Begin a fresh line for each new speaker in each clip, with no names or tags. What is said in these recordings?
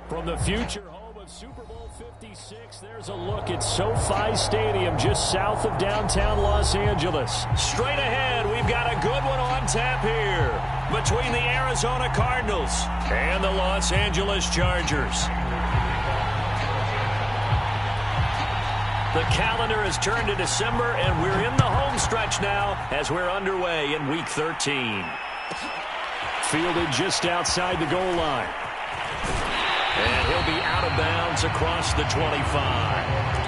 From the future home of Super Bowl 56, there's a look at SoFi Stadium just south of downtown Los Angeles. Straight ahead, we've got a good one on tap here between the Arizona Cardinals and the Los Angeles Chargers. The calendar has turned to December, and we're in the home stretch now as we're underway in Week 13. Fielded just outside the goal line. And he'll be out of bounds across the 25.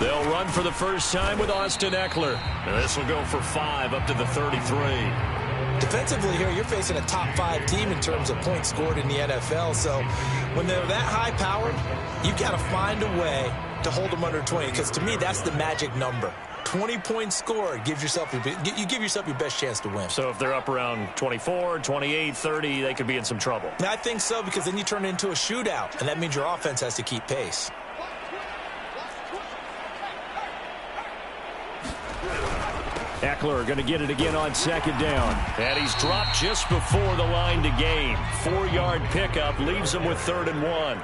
They'll run for the first time with Austin Eckler. And this will go for 5 up to the 33.
Defensively here, you're facing a top 5 team in terms of points scored in the NFL. So when they're that high powered, you've got to find a way to hold them under 20. Because to me, that's the magic number. 20 points scored gives yourself you give yourself your best chance to win.
So if they're up around 24, 28, 30, they could be in some trouble.
I think so, because then you turn it into a shootout, and that means your offense has to keep pace.
Eckler going to get it again on second down. And he's dropped just before the line to gain. 4-yard pickup leaves him with 3rd and 1.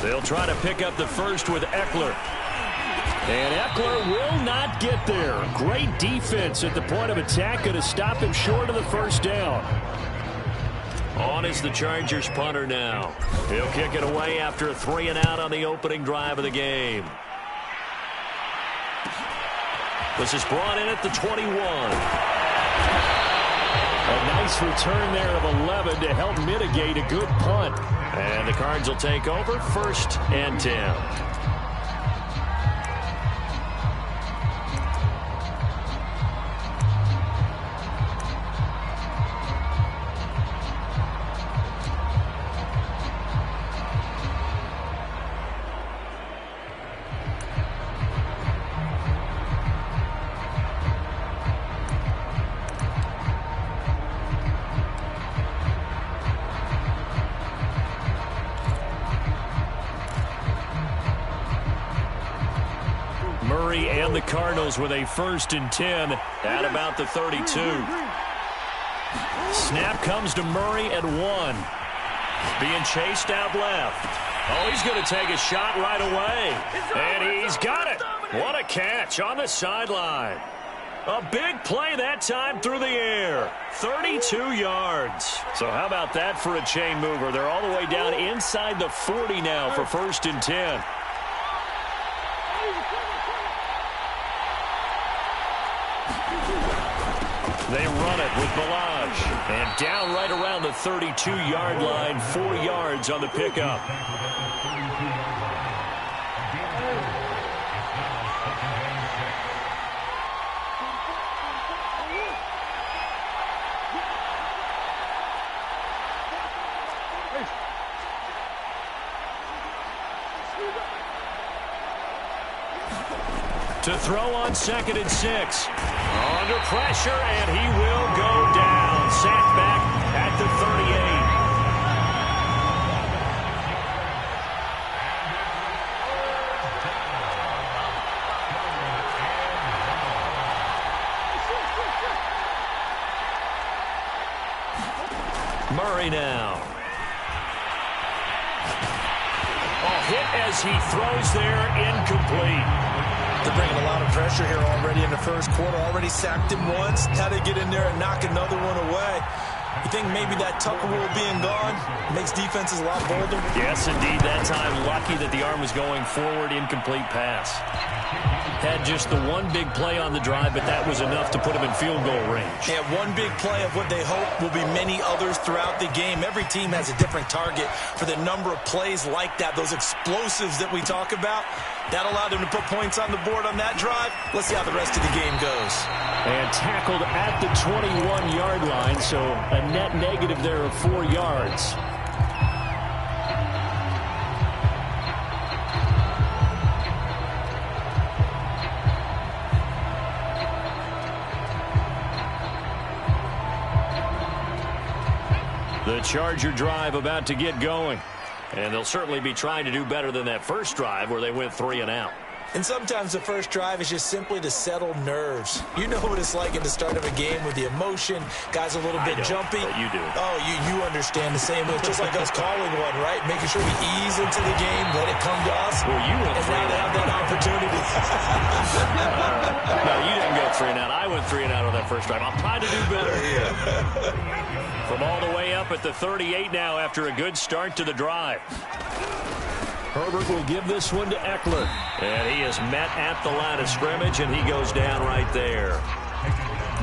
They'll try to pick up the first with Eckler. And Eckler will not get there. Great defense at the point of attack. Going to stop him short of the first down. On is the Chargers punter now. He'll kick it away after a 3-and-out on the opening drive of the game. This is brought in at the 21. A nice return there of 11 to help mitigate a good punt. And the Cards will take over 1st and 10. Murray and the Cardinals with a 1st and 10 at about the 32. Snap comes to Murray at 1. Being chased out left. Oh, he's going to take a shot right away. And he's got it. What a catch on the sideline. A big play that time through the air. 32 yards. So how about that for a chain mover? They're all the way down inside the 40 now for 1st and 10. They run it with Balaj. And down right around the 32-yard line, 4 yards on the pickup. To throw on 2nd and 6. Under pressure, and he will go down. Sacked back at the 38. Murray now. A hit as he throws there, incomplete.
They're bringing a lot of pressure here already in the first quarter. Already sacked him once. Now they get in there and knock another one away. You think maybe that Tucker rule being gone makes defenses a lot bolder?
Yes, indeed. That time, lucky that the arm was going forward, incomplete pass. Had just the one big play on the drive, but that was enough to put him in field goal range.
Yeah, one big play of what they hope will be many others throughout the game. Every team has a different target for the number of plays like that, those explosives that we talk about. That allowed them to put points on the board on that drive. Let's see how the rest of the game goes.
And tackled at the 21-yard line, so a net negative there of 4 yards. The Charger drive about to get going. And they'll certainly be trying to do better than that first drive where they went 3 and out.
And sometimes the first drive is just simply to settle nerves. You know what it's like at the start of a game with the emotion. Guys a little bit jumpy.
But you do.
Oh, you understand the same way. It's just like us calling one, right? Making sure we ease into the game, let it come to us.
Well, you went
and now they have that opportunity.
No, you didn't go 3 and out. I went 3 and out on that first drive. I'm trying to do better. From all the way up at the 38 now after a good start to the drive. Herbert will give this one to Eckler. And he is met at the line of scrimmage, and he goes down right there.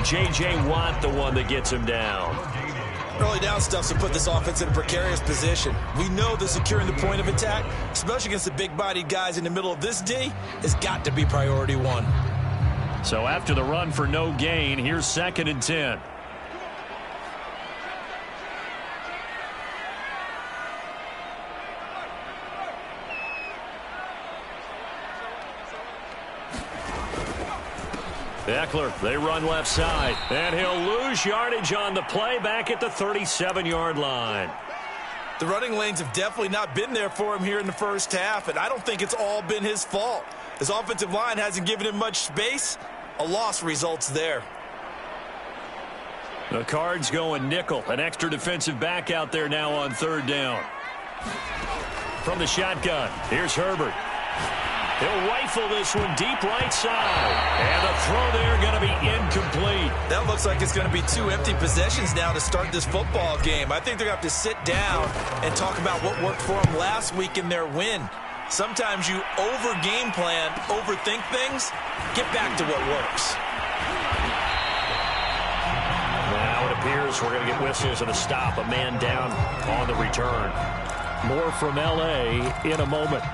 J.J. Watt, the one that gets him down.
Early down stuff to put this offense in a precarious position. We know that securing the point of attack, especially against the big-bodied guys in the middle of this D, has got to be priority one.
So after the run for no gain, here's 2nd and 10. Eckler, they run left side, and he'll lose yardage on the play back at the 37-yard line.
The running lanes have definitely not been there for him here in the first half, and I don't think it's all been his fault. His offensive line hasn't given him much space. A loss results there.
The Cards going nickel, an extra defensive back out there now on 3rd down. From the shotgun, here's Herbert. He'll rifle this one deep right side. And the throw there going to be incomplete.
That looks like it's going to be 2 empty possessions now to start this football game. I think they're going to have to sit down and talk about what worked for them last week in their win. Sometimes you over-game plan, overthink things. Get back to what works.
Now it appears we're going to get whistles and a stop. A man down on the return. More from L.A. in a moment.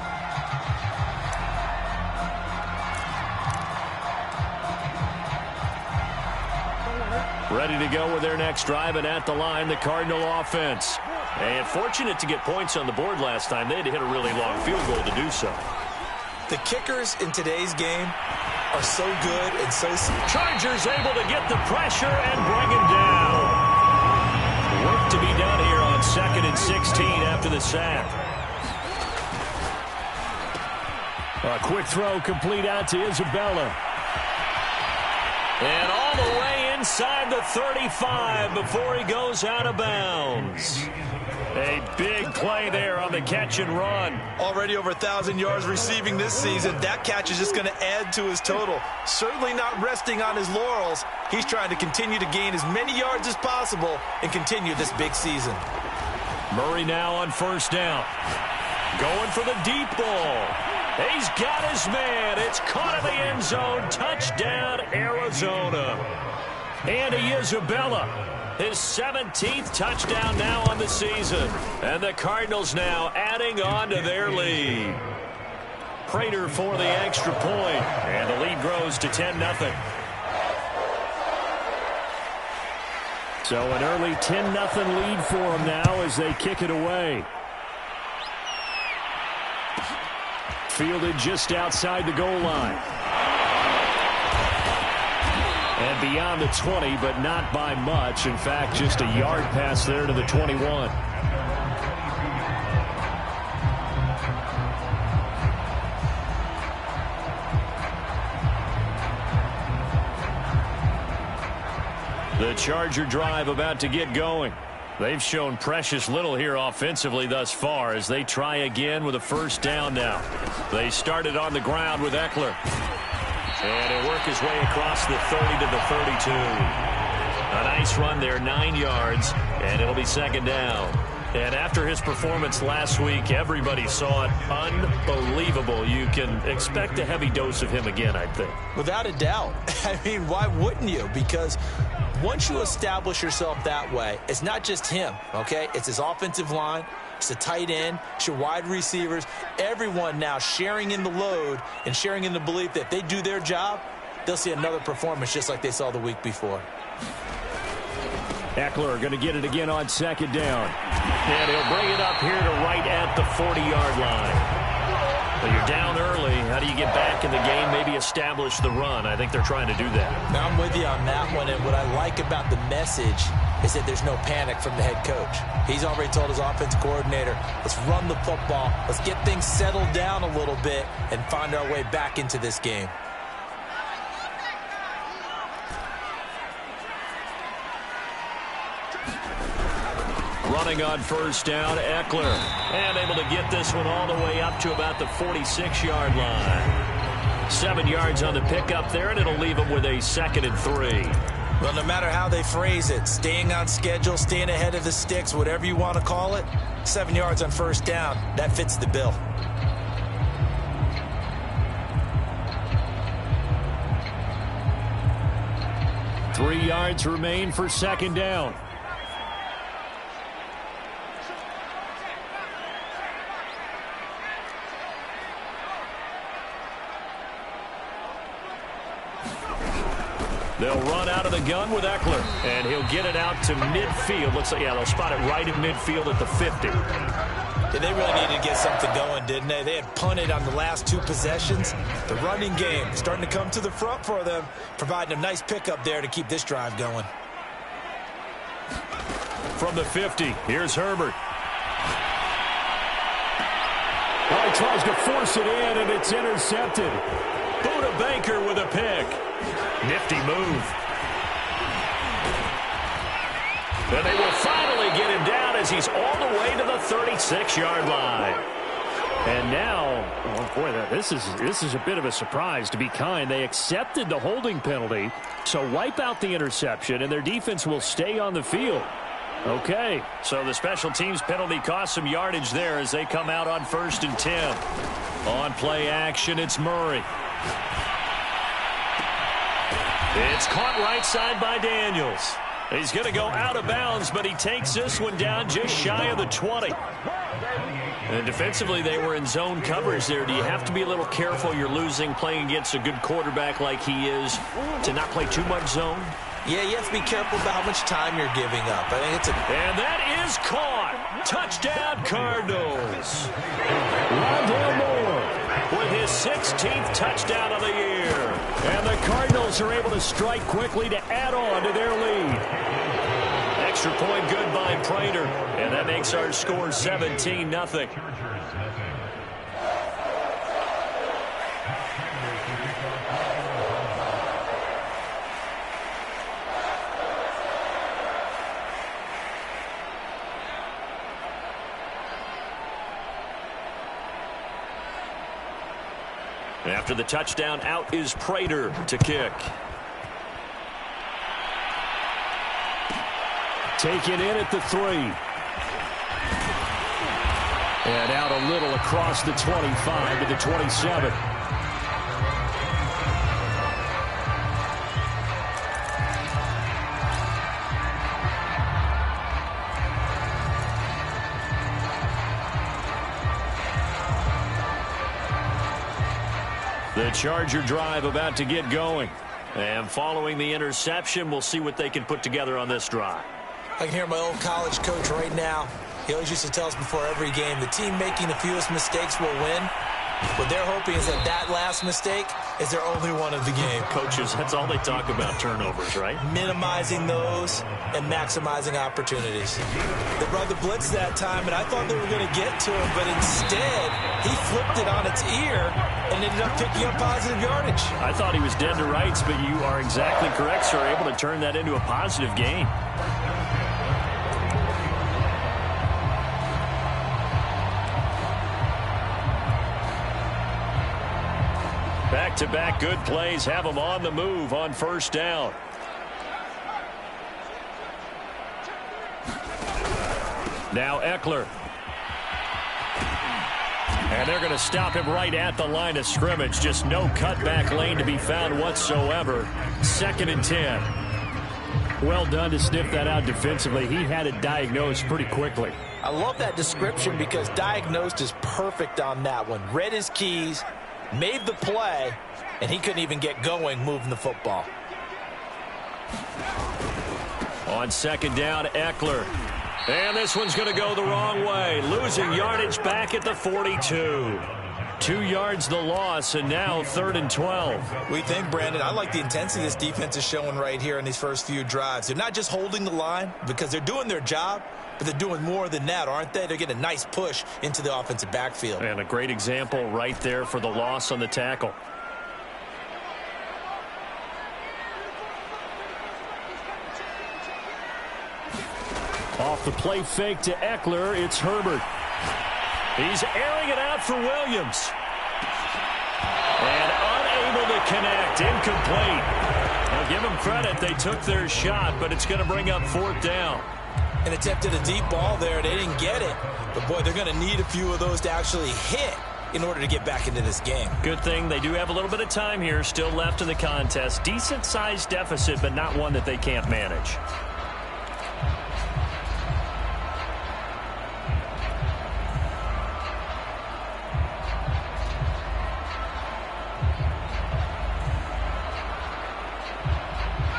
Ready to go with their next drive, and at the line, the Cardinal offense. And fortunate to get points on the board last time. They had to hit a really long field goal to do so.
The kickers in today's game are so good and so...
Chargers able to get the pressure and bring him down. Work to be done here on 2nd and 16 after the sack. A quick throw complete out to Isabella. And all the way inside the 35 before he goes out of bounds. A big play there on the catch and run.
Already over 1,000 yards receiving this season. That catch is just going to add to his total. Certainly not resting on his laurels. He's trying to continue to gain as many yards as possible and continue this big season.
Murray now on 1st down. Going for the deep ball. He's got his man. It's caught in the end zone. Touchdown, Arizona. Andy Isabella, his 17th touchdown now on the season. And the Cardinals now adding on to their lead. Prater for the extra point. And the lead grows to 10-0. So an early 10-0 lead for them now as they kick it away. Fielded just outside the goal line. And beyond the 20, but not by much. In fact, just a yard pass there to the 21. The Charger drive about to get going. They've shown precious little here offensively thus far as they try again with a 1st down now. They started on the ground with Eckler. And he'll work his way across the 30 to the 32. A nice run there, 9 yards, and it'll be second down. And after his performance last week, everybody saw it. Unbelievable. You can expect a heavy dose of him again, I think.
Without a doubt. I mean, why wouldn't you? Because once you establish yourself that way, it's not just him, okay? It's his offensive line. It's the tight end. It's your wide receivers. Everyone now sharing in the load and sharing in the belief that if they do their job, they'll see another performance just like they saw the week before.
Eckler going to get it again on second down. And he'll bring it up here to right at the 40-yard line. Well, you're down early. How do you get back in the game, maybe establish the run? I think they're trying to do that.
Now, I'm with you on that one, and what I like about the message is that there's no panic from the head coach. He's already told his offensive coordinator, let's run the football, let's get things settled down a little bit and find our way back into this game.
Running on first down, Eckler. And able to get this one all the way up to about the 46-yard line. 7 yards on the pickup there, and it'll leave him with a 2nd and 3.
Well, no matter how they phrase it, staying on schedule, staying ahead of the sticks, whatever you want to call it, 7 yards on first down, that fits the bill.
Three yards remain for second down. They'll run out of the gun with Eckler, and he'll get it out to midfield. Looks like, yeah, they'll spot it right at midfield at the 50.
Yeah, they really needed to get something going, didn't they? They had punted on the last 2 possessions. The running game starting to come to the front for them, providing a nice pickup there to keep this drive going.
From the 50, here's Herbert. Well, he tries to force it in, and it's intercepted. Buda Baker with a pick. Nifty move. And they will finally get him down as he's all the way to the 36-yard line. And now, oh boy, this is a bit of a surprise, to be kind. They accepted the holding penalty, so wipe out the interception, and their defense will stay on the field. Okay, so the special teams penalty cost some yardage there as they come out on 1st and 10. On play action, it's Murray. It's caught right side by Daniels. He's going to go out of bounds, but he takes this one down just shy of the 20. And defensively, they were in zone coverage there. Do you have to be a little careful? You're losing, playing against a good quarterback like he is, to not play too much zone?
Yeah, you have to be careful about how much time you're giving up. I think it's
And that is caught. Touchdown, Cardinals. Rondale Moore with his 16th touchdown of the year. And the Cardinals are able to strike quickly to add on to their lead. Extra point good by Prater. And that makes our score 17-0. After the touchdown, out is Prater to kick. Take it in at the 3. And out a little across the 25 to the 27. The Charger drive about to get going. And following the interception, we'll see what they can put together on this drive.
I can hear my old college coach right now. He always used to tell us before every game, the team making the fewest mistakes will win. What they're hoping is that that last mistake is their only one of the game.
Coaches, that's all they talk about, turnovers, right?
Minimizing those and maximizing opportunities. They brought the blitz that time, and I thought they were going to get to him, but instead, he flipped it on its ear and ended up picking up positive yardage.
I thought he was dead to rights, but you are exactly correct, sir. Able to turn that into a positive gain. Back-to-back good plays have them on the move on first down. Now Eckler. And they're going to stop him right at the line of scrimmage. Just no cutback lane to be found whatsoever. 2nd and 10.
Well done to sniff that out defensively. He had it diagnosed pretty quickly.
I love that description because diagnosed is perfect on that one. Read his keys, made the play, and he couldn't even get going moving the football.
On 2nd down, Eckler. And this one's going to go the wrong way. Losing yardage back at the 42. 2 yards the loss, and now 3rd and 12.
We think, Brandon, I like the intensity this defense is showing right here in these first few drives. They're not just holding the line because they're doing their job, but they're doing more than that, aren't they? They're getting a nice push into the offensive backfield.
And a great example right there for the loss on the tackle.
Off the play fake to Eckler, it's Herbert.
He's airing it out for Williams. And unable to connect. Incomplete. Now give them credit. They took their shot, but it's going to bring up 4th down.
And attempted a deep ball there. They didn't get it. But, boy, they're going to need a few of those to actually hit in order to get back into this game.
Good thing they do have a little bit of time here still left in the contest. Decent-sized deficit, but not one that they can't manage.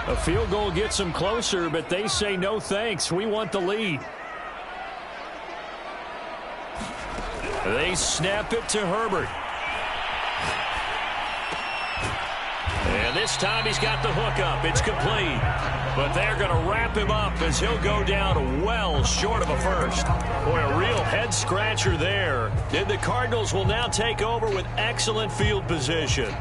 A field goal gets them closer, but they say no thanks. We want the lead.
They snap it to Herbert. And this time he's got the hook up. It's complete. But they're going to wrap him up as he'll go down well short of a first. Boy, a real head-scratcher there. And the Cardinals will now take over with excellent field position.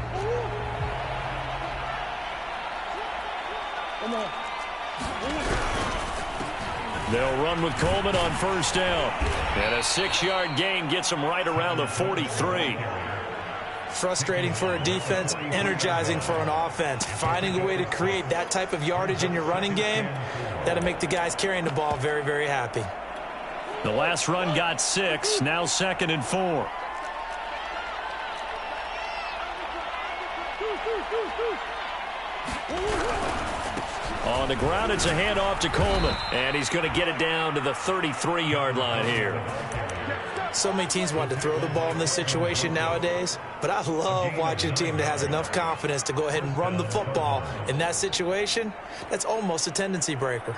They'll run with Coleman on 1st down. And a 6-yard gain gets them right around the 43.
Frustrating for a defense, energizing for an offense. Finding a way to create that type of yardage in your running game, that'll make the guys carrying the ball very, very happy.
The last run got 6, now 2nd and 4. On the ground, it's a handoff to Coleman. And he's going to get it down to the 33-yard line here.
So many teams want to throw the ball in this situation nowadays, but I love watching a team that has enough confidence to go ahead and run the football in that situation. That's almost a tendency breaker.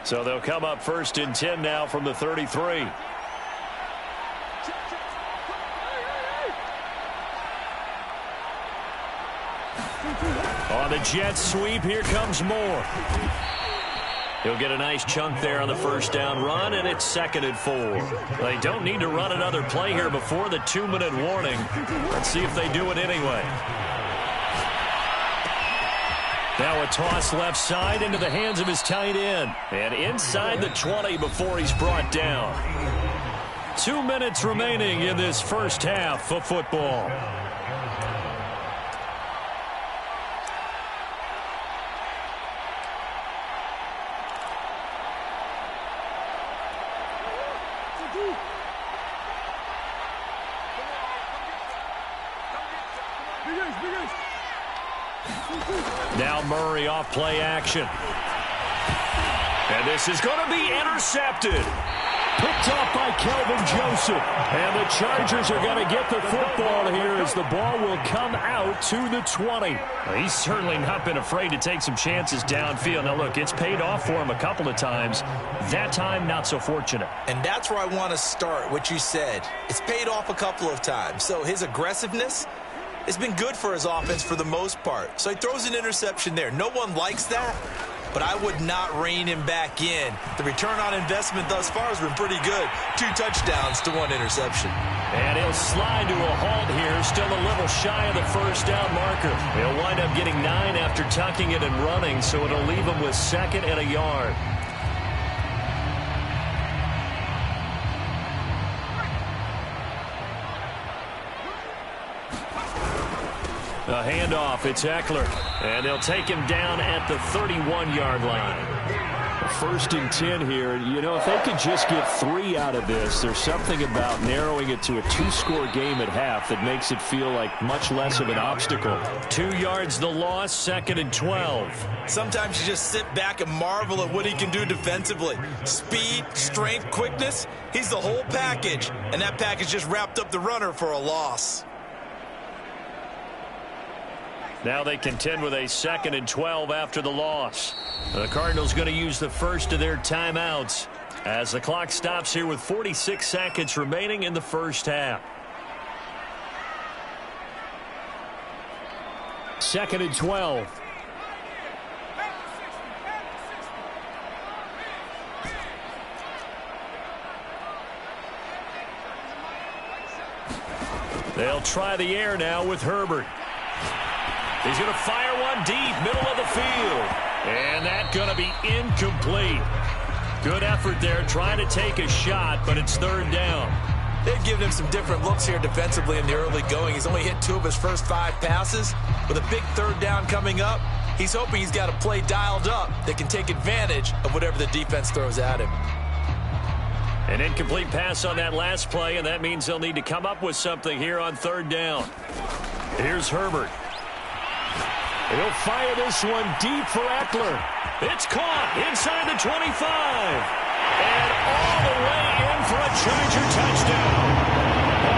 So they'll come up 1st and 10 now from the 33. On the jet sweep, here comes Moore. He'll get a nice chunk there on the 1st down run, and it's 2nd and 4. They don't need to run another play here before the 2-minute warning. Let's see if they do it anyway. Now a toss left side into the hands of his tight end. And inside the 20 before he's brought down. 2 minutes remaining in this first half of football. Now Murray off play action. And this is going to be intercepted. Picked off by Kelvin Joseph. And the Chargers are going to get the football here as the ball will come out to the 20. Well, he's certainly not been afraid to take some chances downfield. Now, look, it's paid off for him a couple of times. That time, not so fortunate.
And that's where I want to start, what you said. It's paid off a couple of times. So his aggressiveness, it's been good for his offense for the most part. So he throws an interception there. No one likes that, but I would not rein him back in. The return on investment thus far has been pretty good. 2 touchdowns to 1 interception.
And he'll slide to a halt here, still a little shy of the 1st down marker. He'll wind up getting 9 after tucking it and running, so it'll leave him with 2nd and a yard. A handoff, it's Eckler. And they'll take him down at the 31-yard line.
1st and 10 here. You know, if they could just get 3 out of this, there's something about narrowing it to a 2-score game at half that makes it feel like much less of an obstacle.
2 yards the loss, 2nd and 12.
Sometimes you just sit back and marvel at what he can do defensively. Speed, strength, quickness, he's the whole package. And that package just wrapped up the runner for a loss.
Now they contend with a 2nd and 12 after the loss. The Cardinals going to use the first of their timeouts as the clock stops here with 46 seconds remaining in the first half.
2nd and 12.
They'll try the air now with Herbert. He's going to fire one deep, middle of the field. And that's going to be incomplete. Good effort there trying to take a shot, but it's 3rd down.
They've given him some different looks here defensively in the early going. He's only hit 2 of his first 5 passes. With a big 3rd down coming up, he's hoping he's got a play dialed up that can take advantage of whatever the defense throws at him.
An incomplete pass on that last play, and that means they'll need to come up with something here on 3rd down. Here's Herbert. He'll fire this one deep for Eckler. It's caught inside the 25. And all the way in for a Charger touchdown.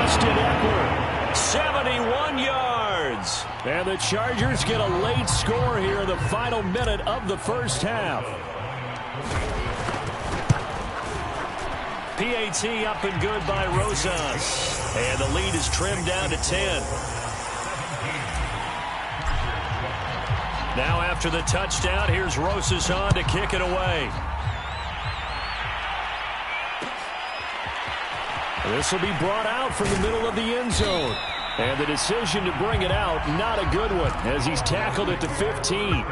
Austin Eckler, 71 yards.
And the Chargers get a late score here in the final minute of the first half.
PAT up and good by Rosas. And the lead is trimmed down to 10. Now after the touchdown, here's Rosas on to kick it away.
This will be brought out from the middle of the end zone. And the decision to bring it out, not a good one, as he's tackled at the 15.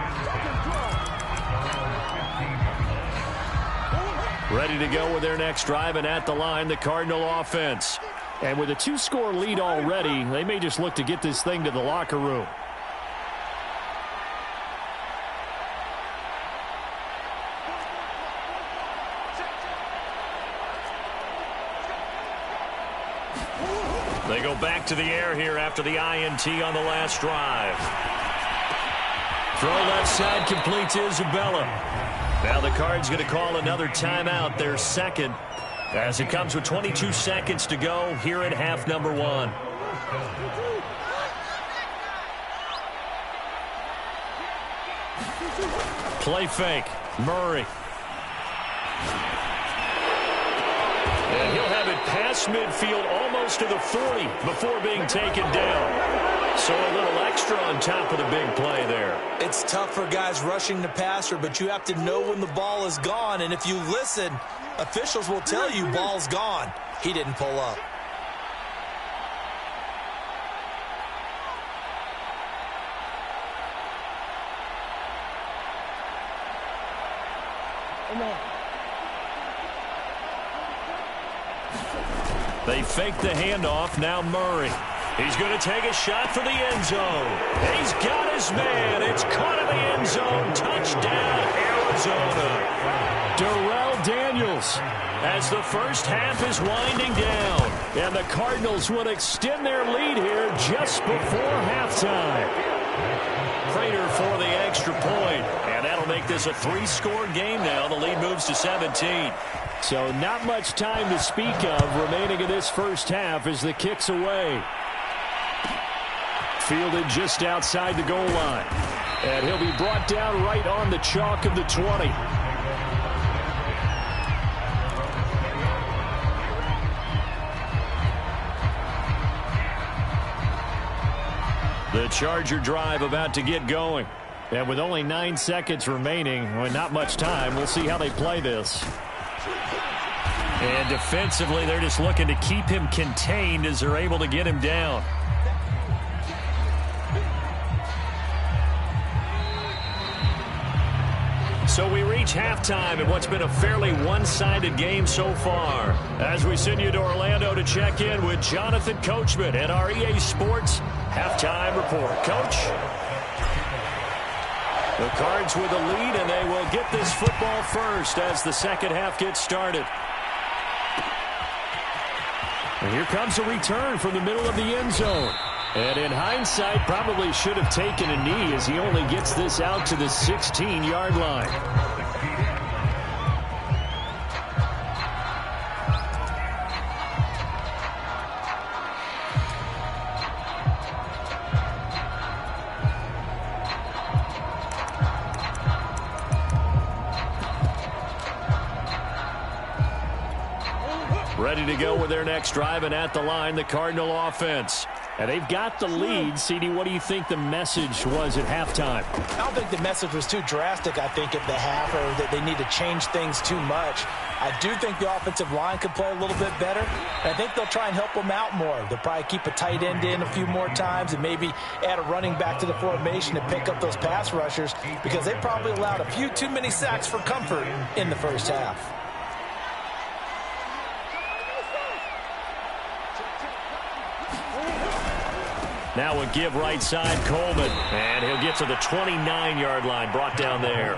Ready to go with their next drive, and at the line, the Cardinal offense.
And with a 2-score lead already, they may just look to get this thing to the locker room.
They go back to the air here after the INT on the last drive. Throw left side complete to Isabella. Now the Cards going to call another timeout, their 2nd, as it comes with 22 seconds to go here at half number 1. Play fake. Murray. And he'll have it past midfield almost to the 40 before being taken down. So a little extra on top of the big play there.
It's tough for guys rushing the passer, but you have to know when the ball is gone. And if you listen, officials will tell you ball's gone. He didn't pull up.
They fake the handoff. Now Murray. He's going to take a shot for the end zone. He's got his man. It's caught in the end zone. Touchdown, Arizona.
Darrell Daniels.
As the first half is winding down.
And the Cardinals will extend their lead here just before halftime.
Prater for the extra point. And that'll make this a 3-score game now. The lead moves to 17.
So not much time to speak of remaining in this first half as the kick's away. Fielded just outside the goal line. And he'll be brought down right on the chalk of the 20.
The Charger drive about to get going.
And with only 9 seconds remaining, well, not much time, we'll see how they play this.
And defensively, they're just looking to keep him contained as they're able to get him down. So we reach halftime in what's been a fairly one-sided game so far. As we send you to Orlando to check in with Jonathan Coachman at our EA Sports Halftime report. Coach? The Cards with a lead, and they will get this football first as the second half gets started. And here comes a return from the middle of the end zone. And in hindsight, probably should have taken a knee as he only gets this out to the 16-yard line. Ready to go with their next drive, and at the line, the Cardinal offense. And they've got the lead. CD, what do you think the message was at halftime?
I don't think the message was too drastic, I think, at the half, or that they need to change things too much. I do think the offensive line could play a little bit better. And I think they'll try and help them out more. They'll probably keep a tight end in a few more times and maybe add a running back to the formation to pick up those pass rushers, because they probably allowed a few too many sacks for comfort in the first half.
Now a give right side, Coleman. And he'll get to the 29-yard line, brought down there.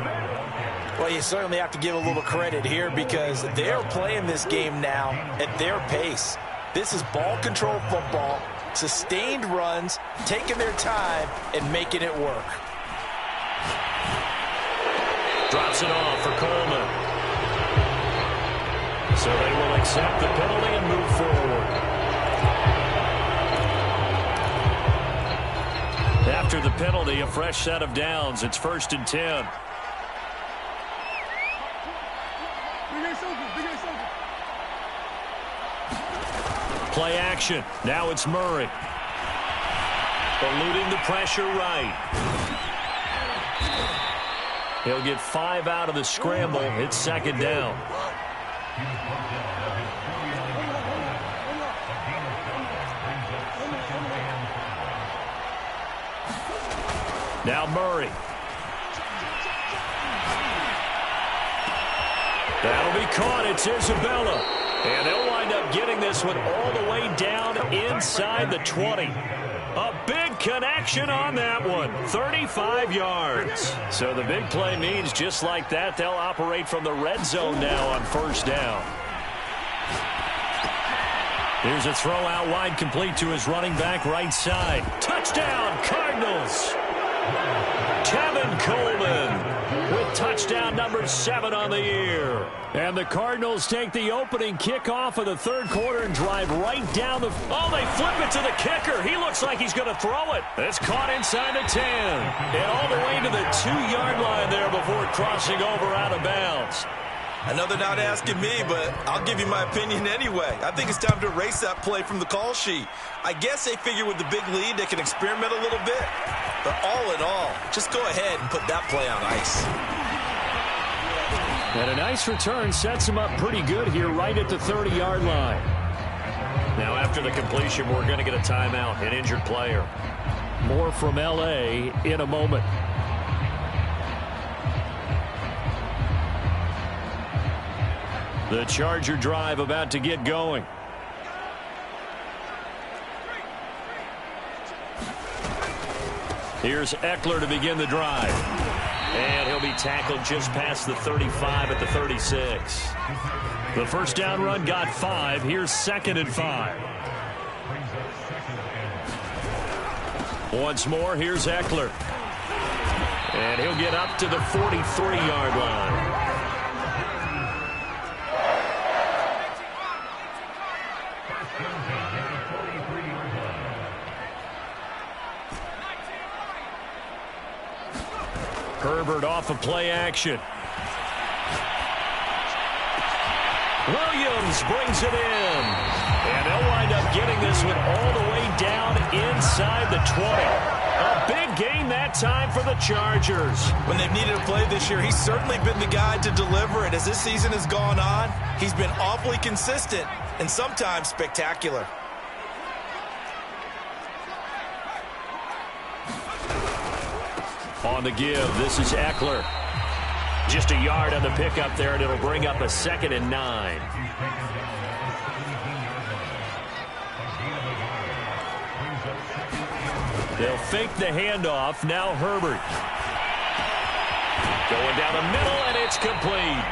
Well, you certainly have to give a little credit here, because they're playing this game now at their pace. This is ball control football, sustained runs, taking their time, and making it work.
Drops it off for Coleman. So they will accept the penalty and move forward. After the penalty, a fresh set of downs. It's 1st and 10. Play action. Now it's Murray. Eluding the pressure right. He'll get 5 out of the scramble. It's 2nd down. Now Murray. That'll be caught. It's Isabella. And they'll wind up getting this one all the way down inside the 20. A big connection on that one. 35 yards. So the big play means just like that, they'll operate from the red zone now on 1st down. Here's a throw out wide, complete to his running back right side. Touchdown, Cardinals. Kevin Coleman with touchdown number 7 on the year. And the Cardinals take the opening kickoff of the 3rd quarter and drive right down the... Oh, they flip it to the kicker. He looks like he's going to throw it. It's caught inside the 10. And all the way to the 2-yard line there before crossing over out of bounds.
I know they're not asking me, but I'll give you my opinion anyway. I think it's time to erase that play from the call sheet. I guess they figure with the big lead they can experiment a little bit. But all in all, just go ahead and put that play on ice.
And a nice return sets him up pretty good here right at the 30-yard line.
Now after the completion, we're going to get a timeout, an injured player.
More from L.A. in a moment.
The Charger drive about to get going. Here's Eckler to begin the drive. And he'll be tackled just past the 35 at the 36. The 1st down run got 5. Here's 2nd and 5. Once more, here's Eckler. And he'll get up to the 43-yard line. Herbert off of play action. Williams brings it in. And they'll wind up getting this one all the way down inside the 20. A big gain that time for the Chargers.
When they've needed a play this year, he's certainly been the guy to deliver it. As this season has gone on, he's been awfully consistent and sometimes spectacular.
On the give, this is Eckler. Just a yard on the pickup there, and it'll bring up a 2nd and 9. They'll fake the handoff. Now Herbert. Going down the middle, and it's complete.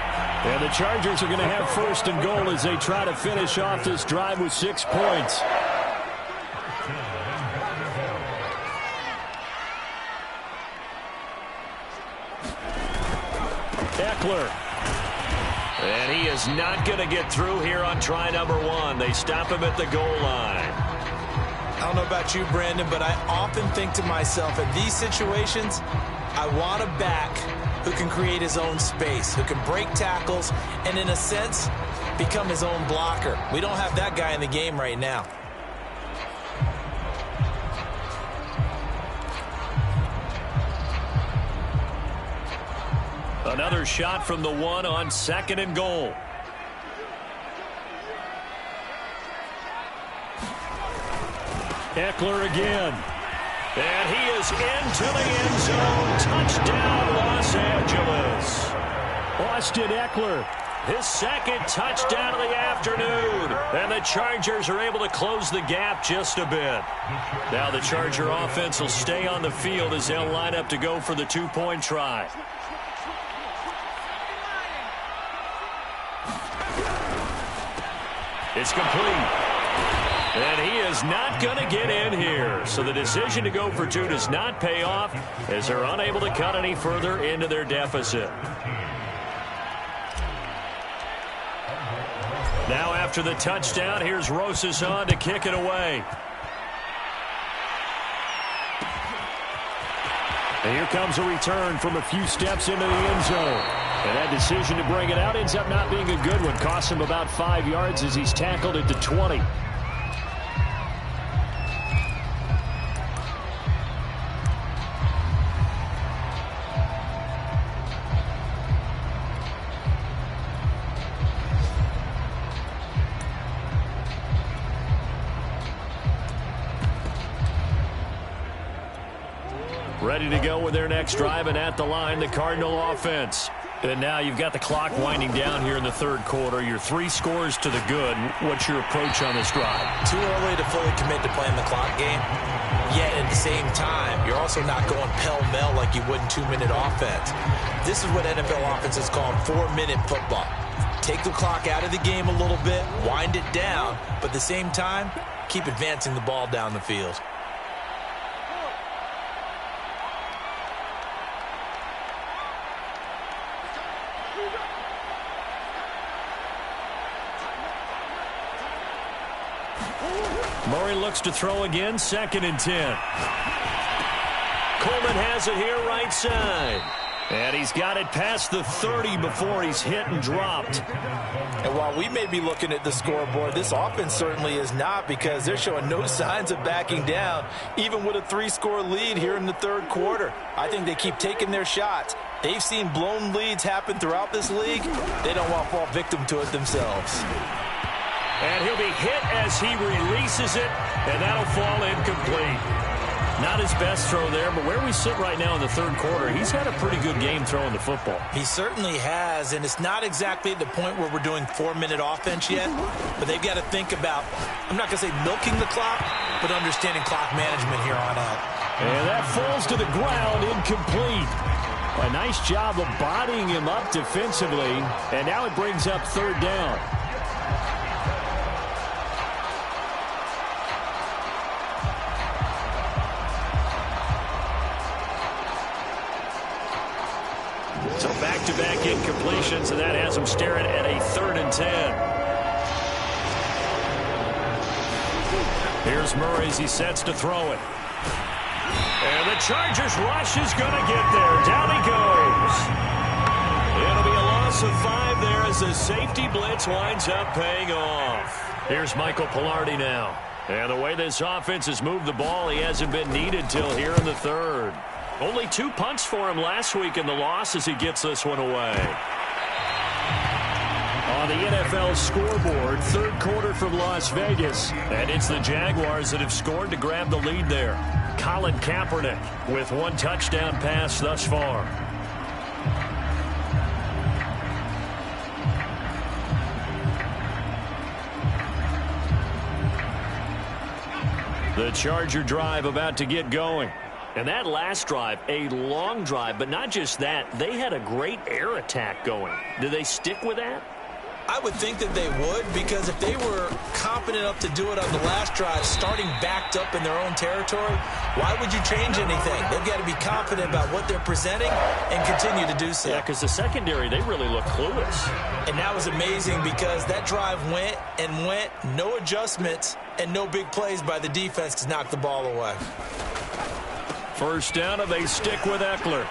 And the Chargers are going to have first and goal as they try to finish off this drive with 6 points. Eckler.
And he is not going to get through here on try number 1. They stop him at the goal line.
I don't know about you, Brandon, but I often think to myself, in these situations, I want a back who can create his own space, who can break tackles, and in a sense, become his own blocker. We don't have that guy in the game right now.
Another shot from the 1 on 2nd and goal.
Eckler again.
And he is into the end zone. Touchdown, Los Angeles.
Austin Eckler.
His 2nd touchdown of the afternoon. And the Chargers are able to close the gap just a bit. Now the Charger offense will stay on the field as they'll line up to go for the 2-point try. It's complete. And he is not going to get in here. So the decision to go for 2 does not pay off as they're unable to cut any further into their deficit. Now after the touchdown, here's Rosas on to kick it away.
And here comes a return from a few steps into the end zone. And that decision to bring it out ends up not being a good one. Costs him about 5 yards as he's tackled at the 20.
Ready to go with their next drive, and at the line, the Cardinal offense. And now you've got the clock winding down here in the 3rd quarter. You're 3 scores to the good. What's your approach on this drive?
Too early to fully commit to playing the clock game. Yet at the same time, you're also not going pell-mell like you would in 2-minute offense. This is what NFL offenses call 4-minute football. Take the clock out of the game a little bit, wind it down, but at the same time, keep advancing the ball down the field.
Murray looks to throw again, 2nd and 10. Coleman has it here right side. And he's got it past the 30 before he's hit and dropped.
And while we may be looking at the scoreboard, this offense certainly is not, because they're showing no signs of backing down, even with a 3-score lead here in the 3rd quarter. I think they keep taking their shots. They've seen blown leads happen throughout this league. They don't want to fall victim to it themselves.
And he'll be hit as he releases it, and that'll fall incomplete. Not his best throw there, but where we sit right now in the 3rd quarter, he's had a pretty good game throwing the football.
He certainly has, and it's not exactly at the point where we're doing 4-minute offense yet, but they've got to think about, I'm not going to say milking the clock, but understanding clock management here on out.
And that falls to the ground, incomplete. A nice job of bodying him up defensively, and now it brings up 3rd down.
So back-to-back incompletions, and that has him staring at a 3rd and 10. Here's Murray as he sets to throw it. And the Chargers rush is going to get there. Down he goes. It'll be a loss of 5 there as the safety blitz winds up paying off. Here's Michael Pilardi now. And the way this offense has moved the ball, he hasn't been needed till here in the 3rd. Only 2 punts for him last week in the loss as he gets this one away. On the NFL scoreboard, 3rd quarter from Las Vegas. And it's the Jaguars that have scored to grab the lead there. Colin Kaepernick with 1 touchdown pass thus far. The The Charger drive about to get going. And that last drive, a long drive, but not just that. They had a great air attack going. Do they stick with that?
I would think that they would, because if they were confident enough to do it on the last drive, starting backed up in their own territory, why would you change anything? They've got to be confident about what they're presenting and continue to do so.
Yeah, because the secondary, they really look clueless.
And that was amazing because that drive went and went, no adjustments, and no big plays by the defense to knock the ball away.
First down, and they stick with Eckler.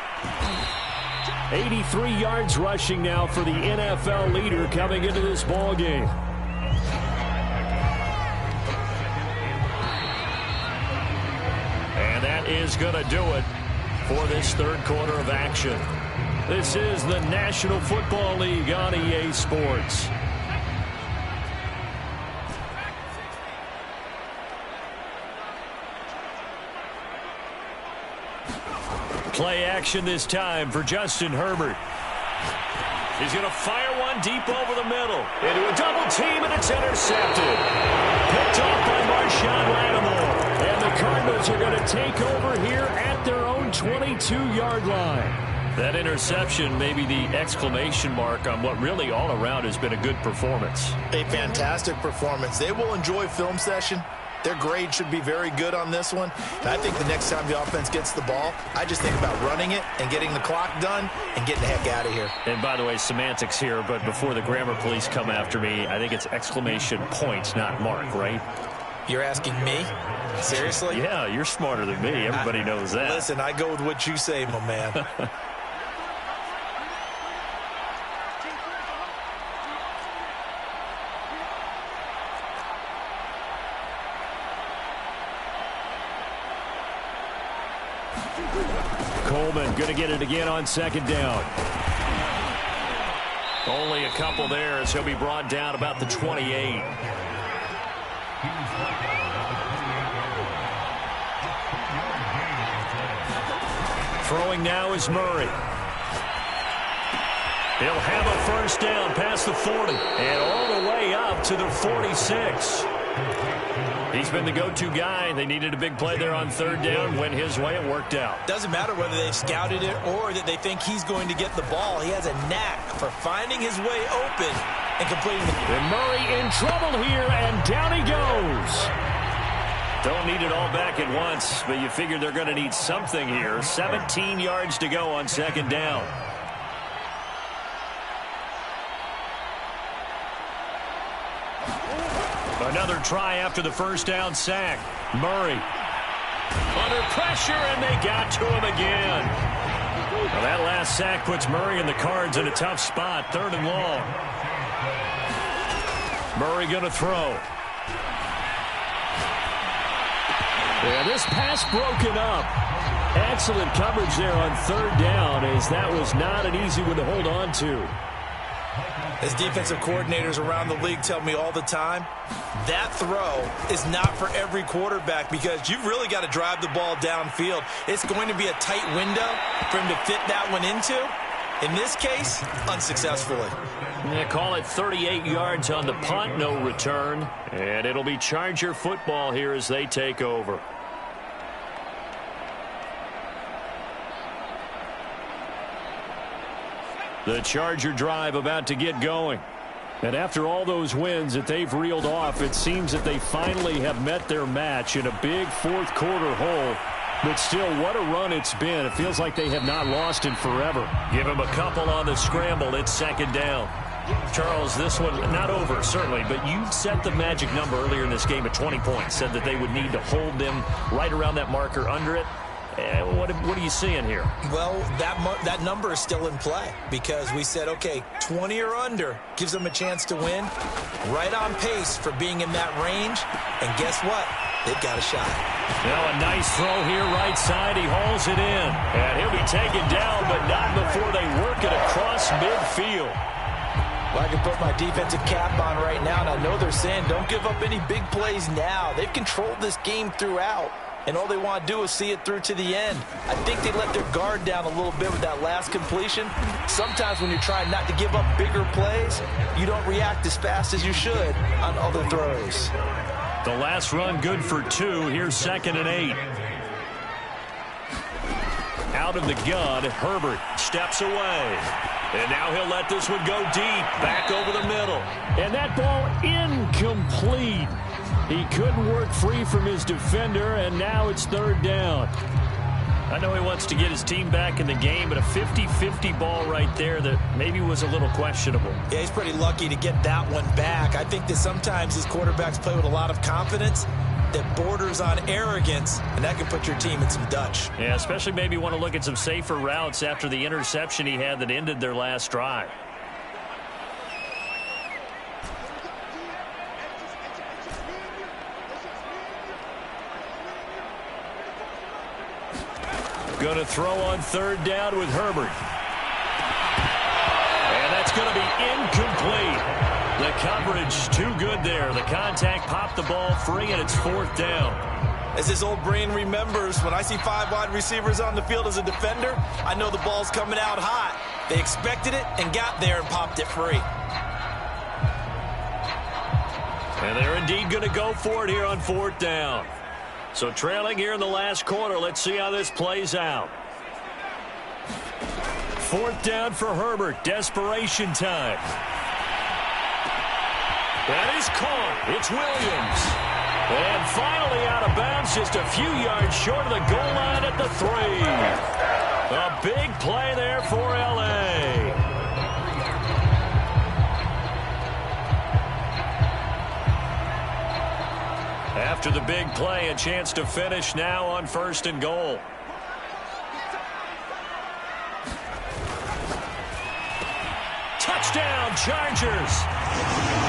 83 yards rushing now for the NFL leader coming into this ball game.
And that is going to do it for this third quarter of action. This is the National Football League on EA Sports. Play action this time for Justin Herbert. He's going to fire one deep over the middle. Into a double team, and it's intercepted. Picked off by Marshawn Lattimore. And the Cardinals are going to take over here at their own 22-yard line. That interception may be the exclamation mark on what really all around has been a good performance.
A fantastic performance. They will enjoy film session. Their grade should be very good on this one. And I think the next time the offense gets the ball, I just think about running it and getting the clock done and getting the heck out of here.
And by the way, semantics here, but before the grammar police come after me, I think it's exclamation point, not mark, right?
You're asking me? Seriously?
Yeah, you're smarter than me. Everybody knows that.
Listen, I go with what you say, my man.
Coleman going to get it again on second down.
Only a couple there as he'll be brought down about the 28. Throwing now is Murray. He'll have a first down past the 40 and all the way up to the 46. He's been the go-to guy. They needed a big play there on third down. Went his way. It worked out.
Doesn't matter whether they've scouted it or that they think he's going to get the ball. He has a knack for finding his way open and completing the...
And Murray in trouble here, and down he goes.
Don't need it all back at once, but you figure they're going to need something here. 17 yards to go on second down. Another try after the first down sack. Murray under pressure, and they got to him again. Well, that last sack puts Murray and the Cards in a tough spot. Third and long. Murray going to throw.
Yeah, this pass broken up. Excellent coverage there on third down, as that was not an easy one to hold on to.
As defensive coordinators around the league tell me all the time, that throw is not for every quarterback because you've really got to drive the ball downfield. It's going to be a tight window for him to fit that one into. In this case, unsuccessfully.
Yeah, call it 38 yards on the punt, no return. And it'll be Charger football here as they take over. The Charger drive about to get going.
And after all those wins that they've reeled off, it seems that they finally have met their match in a big fourth quarter hole. But still, what a run it's been. It feels like they have not lost in forever.
Give him a couple on the scramble. It's second down. Charles, this one not over, certainly, but you set the magic number earlier in this game at 20 points. Said that they would need to hold them right around that marker under it. What are you seeing here?
Well, that number is still in play because we said, okay, 20 or under gives them a chance to win. Right on pace for being in that range. And guess what? They've got a shot.
Now a nice throw here right side. He hauls it in. And he'll be taken down, but not before they work it across midfield.
Well, I can put my defensive cap on right now, and I know they're saying don't give up any big plays now. They've controlled this game throughout. And all they want to do is see it through to the end. I think they let their guard down a little bit with that last completion. Sometimes when you're trying not to give up bigger plays, you don't react as fast as you should on other throws.
The last run good for 2. Here's 2nd and 8. Out of the gun, Herbert steps away. And now he'll let this one go deep, back over the middle. And that ball incomplete. He couldn't work free from his defender, and now it's 3rd down. I know he wants to get his team back in the game, but a 50-50 ball right there that maybe was a little questionable.
Yeah, he's pretty lucky to get that one back. I think that sometimes his quarterbacks play with a lot of confidence that borders on arrogance, and that can put your team in some Dutch.
Yeah, especially maybe want to look at some safer routes after the interception he had that ended their last drive. Going to throw on 3rd down with Herbert. And that's going to be incomplete. The coverage too good there. The contact popped the ball free, and it's 4th down.
As his old brain remembers, when I see 5 wide receivers on the field as a defender, I know the ball's coming out hot. They expected it and got there and popped it free.
And they're indeed going to go for it here on 4th down. So trailing here in the last quarter. Let's see how this plays out. 4th down for Herbert. Desperation time. That is caught. It's Williams. And finally out of bounds, just a few yards short of the goal line at the 3. A big play there for L.A. After the big play, a chance to finish now on 1st and goal. Touchdown, Chargers.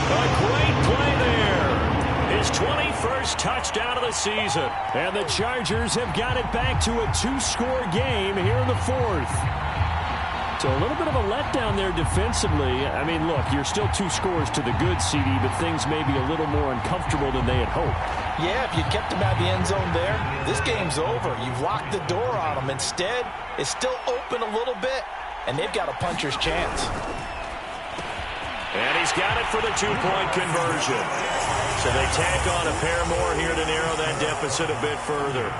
A great play there. His 21st touchdown of the season. And the Chargers have got it back to a 2-score game here in the 4th. So a little bit of a letdown there defensively. I mean, look, you're still 2 scores to the good, CD, but things may be a little more uncomfortable than they had hoped.
Yeah, if you kept him out of the end zone there, this game's over. You've locked the door on him. Instead, it's still open a little bit, and they've got a puncher's chance.
And he's got it for the 2-point conversion. So they tack on a pair more here to narrow that deficit a bit further.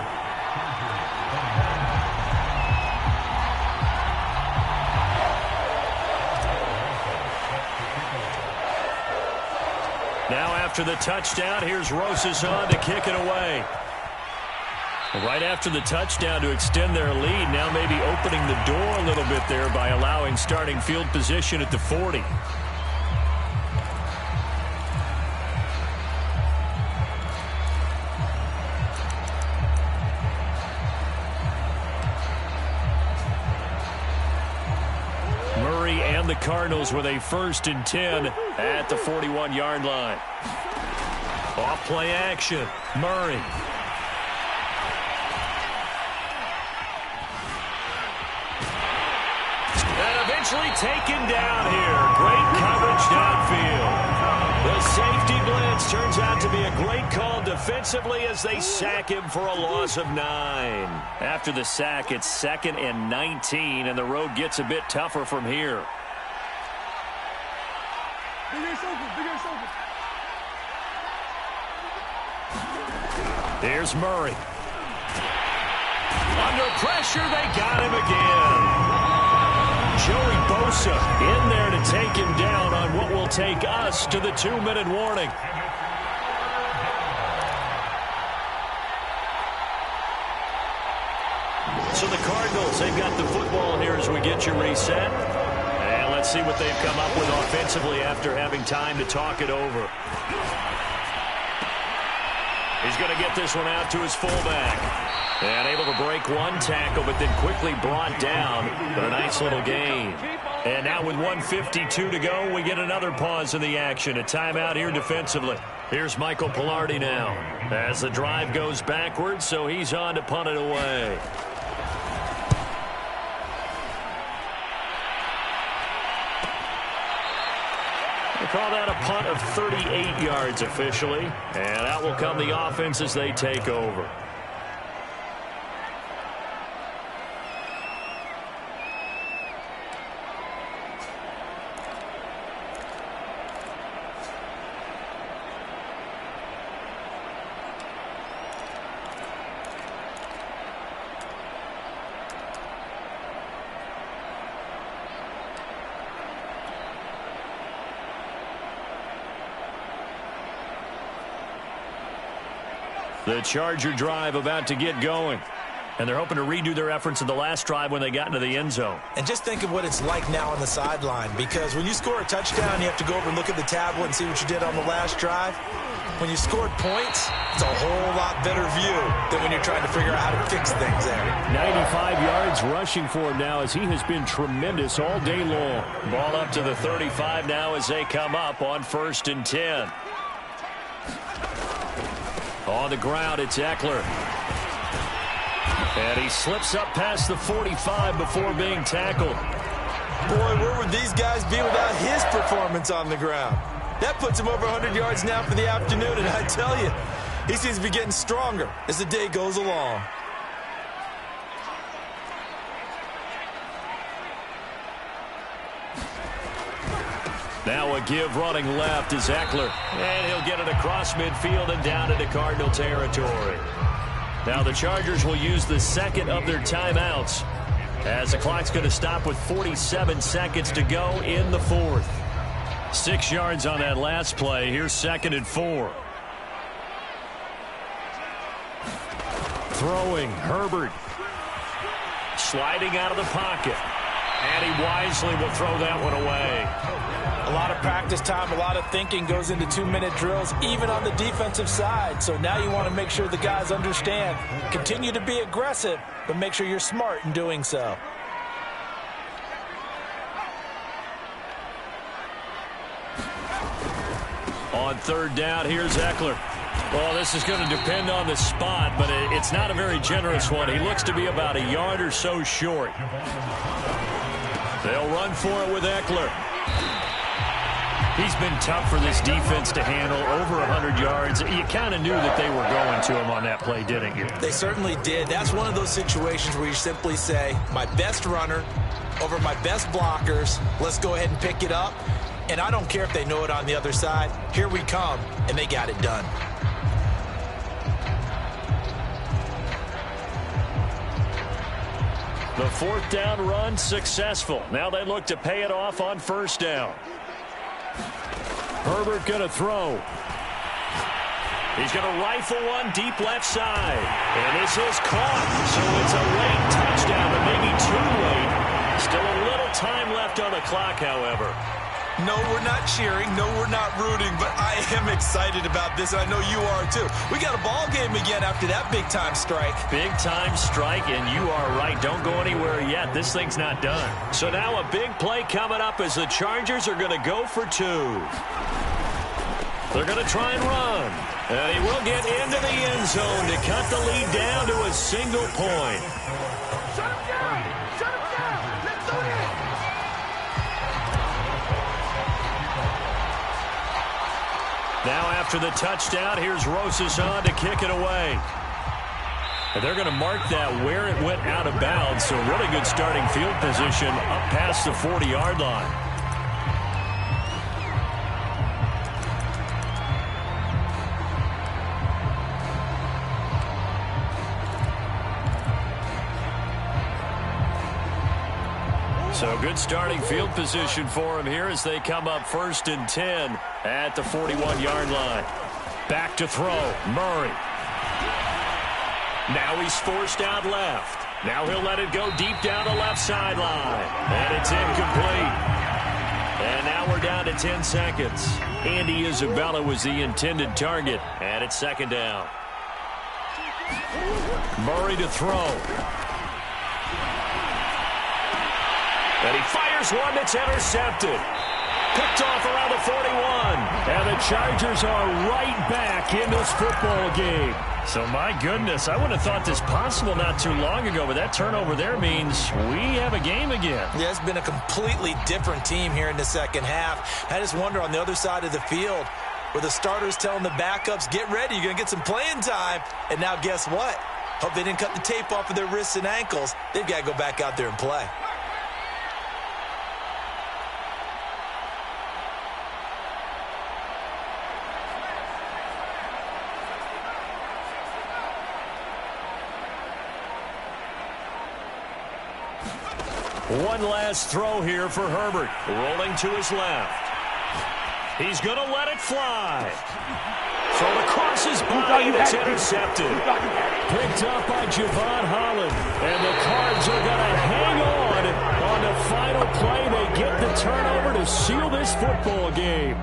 Now after the touchdown, here's Rosas on to kick it away. Right after the touchdown to extend their lead, now maybe opening the door a little bit there by allowing starting field position at the 40. The Cardinals with a 1st and 10 at the 41-yard line. Off play action. Murray. And eventually taken down here. Great coverage downfield. The safety blitz turns out to be a great call defensively as they sack him for a loss of 9. After the sack, it's 2nd and 19, and the road gets a bit tougher from here. Here's Murray. Under pressure, they got him again. Joey Bosa in there to take him down on what will take us to the 2-minute warning. So the Cardinals, they've got the football here as we get you reset. And let's see what they've come up with offensively after having time to talk it over. He's going to get this one out to his fullback. And able to break one tackle, but then quickly brought down. But a nice little gain. And now with 1:52 to go, we get another pause in the action. A timeout here defensively. Here's Michael Pilardi now. As the drive goes backwards, so he's on to punt it away. They call that a punt of 38 yards officially. And out will come the offense as they take over. The Charger drive about to get going.
And they're hoping to redo their efforts in the last drive when they got into the end zone.
And just think of what it's like now on the sideline, because when you score a touchdown, you have to go over and look at the tablet and see what you did on the last drive. When you scored points, it's a whole lot better view than when you're trying to figure out how to fix things there.
95 yards rushing for him now as he has been tremendous all day long.
Ball up to the 35 now as they come up on 1st and 10. On the ground, it's Eckler. And he slips up past the 45 before being tackled.
Boy, where would these guys be without his performance on the ground? That puts him over 100 yards now for the afternoon, and I tell you, he seems to be getting stronger as the day goes along.
Now a give running left is Eckler. And he'll get it across midfield and down into Cardinal territory. Now the Chargers will use the second of their timeouts as the clock's going to stop with 47 seconds to go in the fourth. 6 yards on that last play. Here's 2nd and 4.
Throwing, Herbert.
Sliding out of the pocket. And he wisely will throw that one away.
A lot of practice time, a lot of thinking goes into 2-minute drills, even on the defensive side. So now you want to make sure the guys understand. Continue to be aggressive, but make sure you're smart in doing so.
On 3rd down, here's Eckler. Well, this is going to depend on the spot, but it's not a very generous one. He looks to be about a yard or so short. They'll run for it with Eckler. He's been tough for this defense to handle, over 100 yards. You kind of knew that they were going to him on that play, didn't you?
They certainly did. That's one of those situations where you simply say, my best runner over my best blockers, let's go ahead and pick it up. And I don't care if they know it on the other side. Here we come, and they got it done.
The 4th down run successful. Now they look to pay it off on 1st down.
Herbert going to throw.
He's going to rifle one deep left side. And this is caught. So it's a late touchdown, but maybe too late. Still a little time left on the clock, however.
No, we're not cheering. No, we're not rooting. But I am excited about this, and I know you are too. We got a ball game again after that big-time strike.
Big-time strike, and you are right. Don't go anywhere yet. This thing's not done. So now a big play coming up as the Chargers are going to go for 2. They're going to try and run. And he will get into the end zone to cut the lead down to a single point.
Shut him down! Shut him down! Let's do this!
Now after the touchdown, here's Rosas on to kick it away. And they're going to mark that where it went out of bounds. So really good starting field position up past the 40-yard line. So good starting field position for him here as they come up 1st and 10 at the 41-yard line. Back to throw, Murray. Now he's forced out left. Now he'll let it go deep down the left sideline. And it's incomplete. And now we're down to 10 seconds. Andy Isabella was the intended target. And it's 2nd down. Murray to throw. And he fires one that's intercepted. Picked off around the 41.
And the Chargers are right back in this football game.
So, my goodness, I wouldn't have thought this possible not too long ago, but that turnover there means we have a game again.
Yeah, it's been a completely different team here in the second half. I just wonder on the other side of the field where the starters telling the backups, get ready, you're going to get some playing time. And now guess what? Hope they didn't cut the tape off of their wrists and ankles. They've got to go back out there and play.
One last throw here for Herbert. Rolling to his left. He's going to let it fly. Thrown across his body, and it's intercepted.
Picked up by Javon Holland. And the Cards are going to hang on the final play. They get the turnover to seal this football game.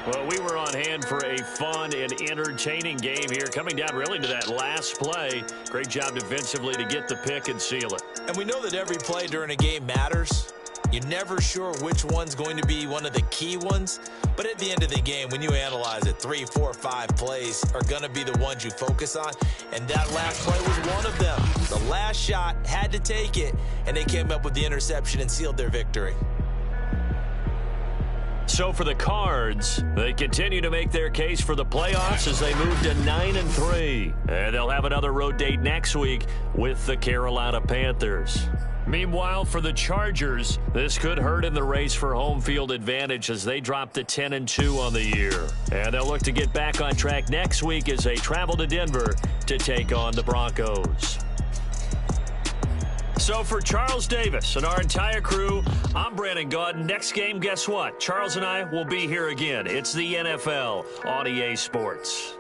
Well, we were on hand for a fun and entertaining game here, coming down really to that last play. Great job defensively to get the pick and seal it.
And we know that every play during a game matters. You're never sure which one's going to be one of the key ones. But at the end of the game, when you analyze it, 3, 4, 5 plays are going to be the ones you focus on. And that last play was one of them. The last shot, had to take it, and they came up with the interception and sealed their victory.
So for the Cards, they continue to make their case for the playoffs as they move to 9-3. And they'll have another road date next week with the Carolina Panthers. Meanwhile, for the Chargers, this could hurt in the race for home field advantage as they drop to 10-2 on the year. And they'll look to get back on track next week as they travel to Denver to take on the Broncos. So for Charles Davis and our entire crew, I'm Brandon Gaudin. Next game, guess what? Charles and I will be here again. It's the NFL on EA Sports.